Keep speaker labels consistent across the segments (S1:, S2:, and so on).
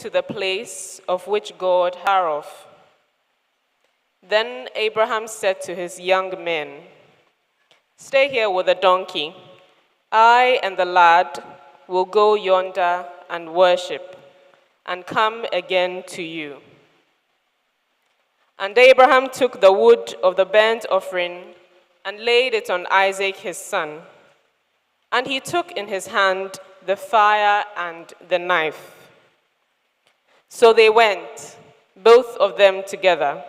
S1: to the place of which God had of. Then Abraham said to his young men, "Stay here with the donkey. I and the lad will go yonder and worship, and come again to you." And Abraham took the wood of the burnt offering and laid it on Isaac his son. And he took in his hand the fire and the knife. So they went, both of them together.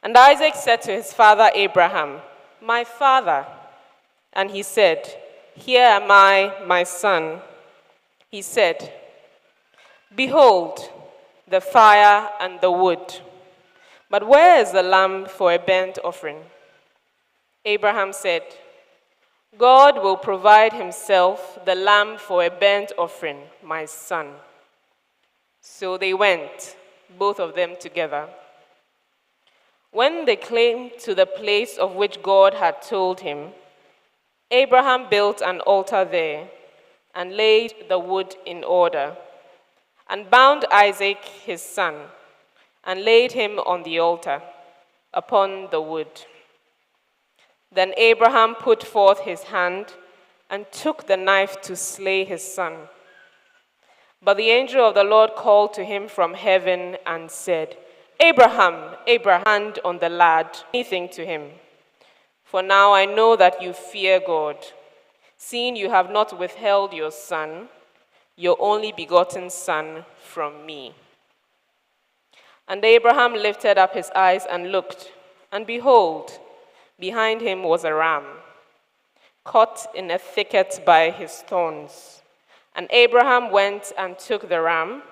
S1: And Isaac said to his father Abraham, "My father." And he said, "Here am I, my son." He said, "Behold, the fire and the wood, but where is the lamb for a burnt offering?" Abraham said, "God will provide himself the lamb for a burnt offering, my son." So they went, both of them together. When they came to the place of which God had told him, Abraham built an altar there and laid the wood in order, and bound Isaac his son, and laid him on the altar, upon the wood. Then Abraham put forth his hand and took the knife to slay his son. But the angel of the Lord called to him from heaven and said, "Abraham, Abraham," hand on the lad, anything to him. "For now I know that you fear God, seeing you have not withheld your son, your only begotten son, from me." And Abraham lifted up his eyes and looked, and behold, behind him was a ram, caught in a thicket by his thorns. And Abraham went and took the ram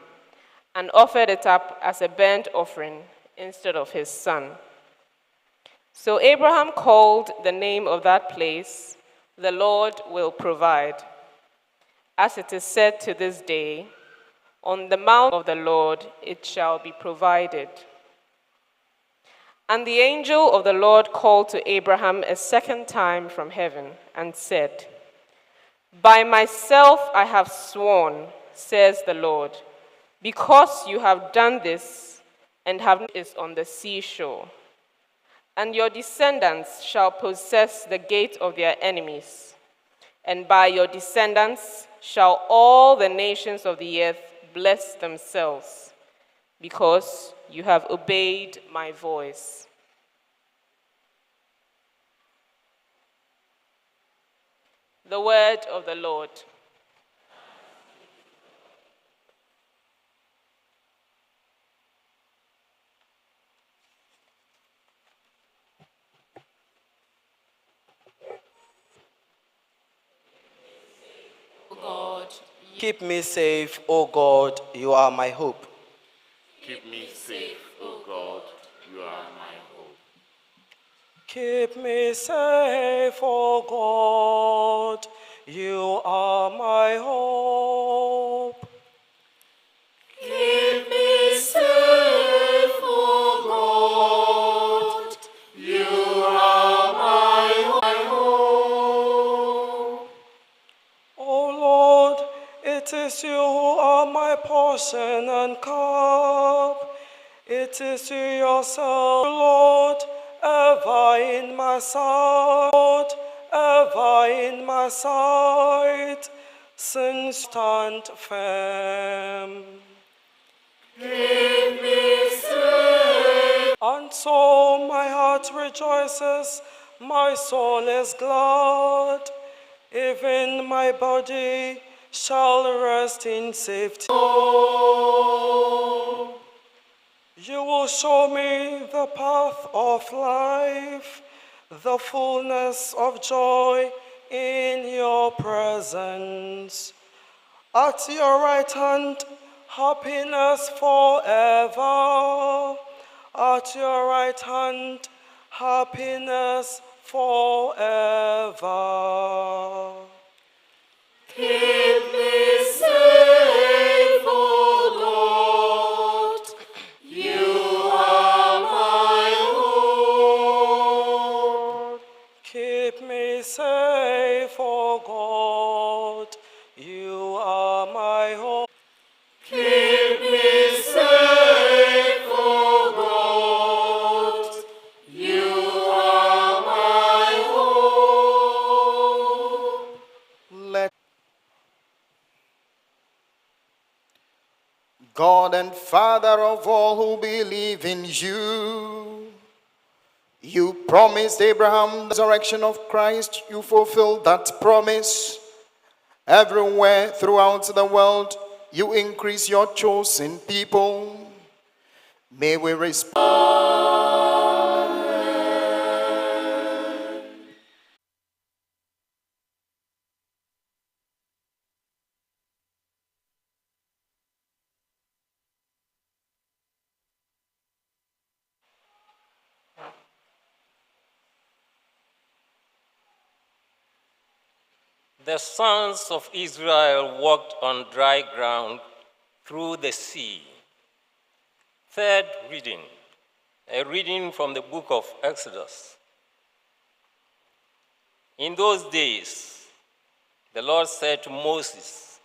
S1: and offered it up as a burnt offering instead of his son. So Abraham called the name of that place, "The Lord will provide." As it is said to this day, "On the mount of the Lord it shall be provided." And the angel of the Lord called to Abraham a second time from heaven and said, "By myself I have sworn, says the Lord, because you have done this and have is on the seashore, and your descendants shall possess the gate of their enemies, and by your descendants shall all the nations of the earth bless themselves, because you have obeyed my voice." The word of the Lord.
S2: God, keep me safe, O God, you are my hope.
S3: Keep me safe, O God, you are my hope.
S2: Keep me safe, O God, you are my hope.
S3: Keep me safe, O God, you are my hope.
S2: O Lord, it is you who are my portion and cup. It is you yourself, Lord, ever in my sight, Lord, ever in my sight, since stand firm.
S3: Keep me safe.
S2: And so my heart rejoices, my soul is glad, even my body shall rest in safety. You will show me the path of life, the fullness of joy in your presence. At your right hand, happiness forever. At your right hand, happiness forever.
S3: Keep me safe, O God, you are my hope.
S2: Keep me safe, O God, you are my hope.
S3: Keep Keep me safe, O God. You are my hope.
S4: Let God and Father of all who believe in you, you promised Abraham the resurrection of Christ. You fulfilled that promise. Everywhere throughout the world, you increase your chosen people. May we respond.
S5: The sons of Israel walked on dry ground through the sea. Third reading, a reading from the book of Exodus. In those days, the Lord said to Moses,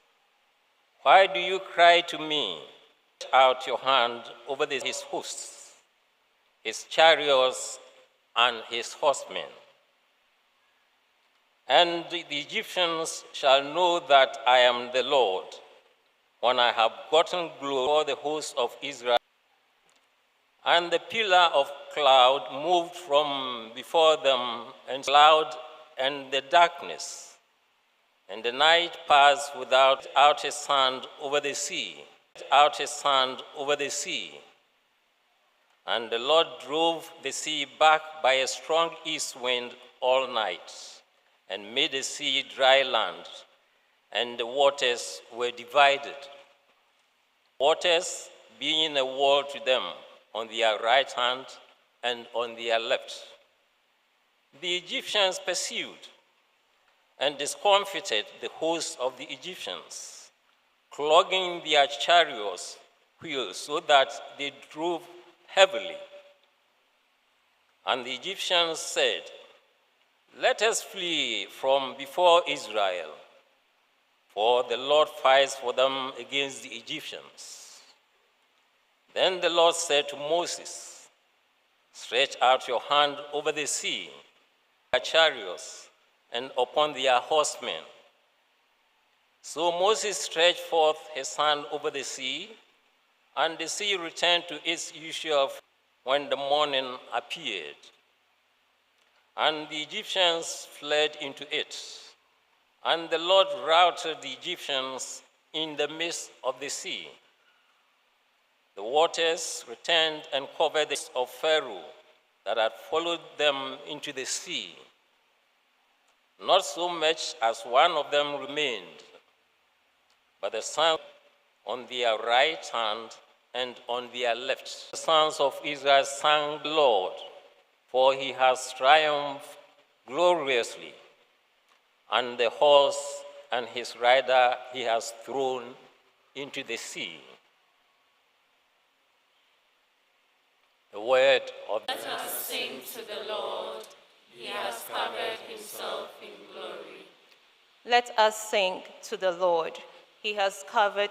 S5: "Why do you cry to me? Stretch out your hand over his hosts, his chariots, and his horsemen. And the Egyptians shall know that I am the Lord, when I have gotten glory for the hosts of Israel." And the pillar of cloud moved from before them, and cloud and the darkness. And the night passed without out his hand over the sea, out his hand over the sea. And the Lord drove the sea back by a strong east wind all night, and made the sea dry land, and the waters were divided. Waters being a wall to them on their right hand and on their left. The Egyptians pursued and discomfited the host of the Egyptians, clogging their chariots' wheels so that they drove heavily. And the Egyptians said, "Let us flee from before Israel, for the Lord fights for them against the Egyptians." Then the Lord said to Moses, "Stretch out your hand over the sea, their chariots, and upon their horsemen." So Moses stretched forth his hand over the sea, and the sea returned to its usual when the morning appeared. And the Egyptians fled into it, and the Lord routed the Egyptians in the midst of the sea. The waters returned and covered the of Pharaoh that had followed them into the sea. Not so much as one of them remained, but the sons on their right hand and on their left. The sons of Israel sang the Lord, for he has triumphed gloriously, and the horse and his rider he has thrown into the sea. The word of
S3: Let us sing to the Lord. He has covered himself in glory.
S1: Let us sing to the Lord. He has covered